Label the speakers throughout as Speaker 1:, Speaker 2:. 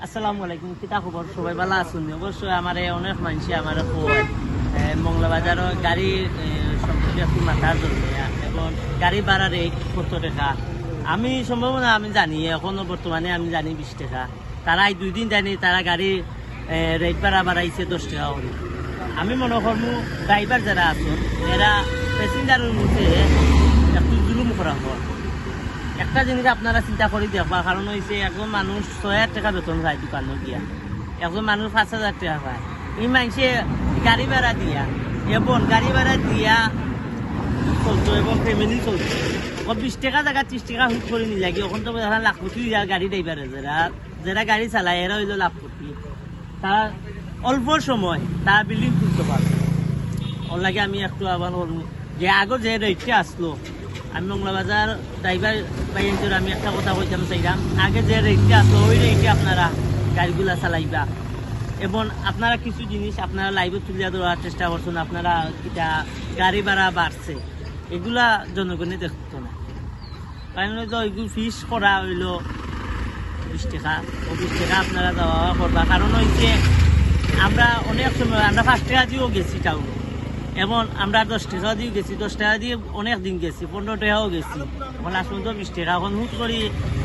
Speaker 1: আসসালামু আলাইকুম, কিতা খবর? সবাই ভালো আছেন? অবশ্যই আমার অনেক মানুষ আমার কয় মংলাবাজারও গাড়ি সম্পর্কে একটু মাথার জন্য এবং গাড়ি ভাড়া রেট কত টাকা আমি সম্ভাবনা আমি জানি, এখনো বর্তমানে আমি জানি 20 টাকা। তারা এই 2 দিন জানি তারা গাড়ি রেট ভাড়া বাড়াইছে 10 টাকা করে। আমি মনে করবো ড্রাইভার যারা আছেন এরা প্যাসেঞ্জারের মধ্যে একটু জুলুম করা হয়। একটা জিনিস আপনারা চিন্তা করে দেখবা, কারণ হয়েছে একজন মানুষ 6,000 টাকা বেতন পায় দোকানে গিয়া, একজন মানুষ 5,000 টাকা পায়। এই মানুষে গাড়ি ভাড়া দিয়া এবং গাড়ি ভাড়া দিয়া চলতো এবং ফ্যামিলি চলতো। 20 টাকা জায়গা 30 টাকা হুট করে নিয়ে লাগে। ওখান তো লাখপতি গাড়ি ড্রাইভারে যারা গাড়ি চালায় এরা হইলো লাখপতি। তারা অল্প সময় তারা বিল্ডিং তুলতে পারে। ওর লাগে আমি একটু আবার যে আগে যে রেটটা আসলো, আমি মংলাবাজার ড্রাইভার বাইরে আমি একটা কথা কইতাম চাইলাম, আগে যে রেটটা আসলো ওই রেটে আপনারা গাড়িগুলা চালাইবা এবং আপনারা কিছু জিনিস আপনারা লাইভে তুলিয়া দেওয়ার চেষ্টা করছেন। আপনারা এটা গাড়ি ভাড়া বাড়ছে, এগুলা জনগণে দেখতো না। কারণ এগুলো ফিস করা হইলো 20 টাকা, 20 টাকা আপনারা দেওয়া করবা। কারণ হয়েছে আমরা অনেক সময় আমরা 5 টাকা দিয়েও গেছি টাউনে এবং আমরা 10 টাকা দিয়ে গেছি, 10 টাকা দিয়ে অনেক দিন গেছি, 15 টাকাও গেছি। এখন আসুন তো 20 টাকা এখন হুট করি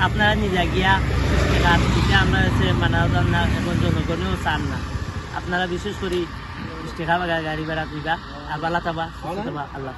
Speaker 1: আপনারা নিজে গিয়া 20 টাকা দিতে আমরা মানা যান না এবং জনগণেও চান না। আপনারা বিশেষ করে 20 টাকা গাড়ি ভাড়া দিবা আর বালা থাবা আল্লাহ।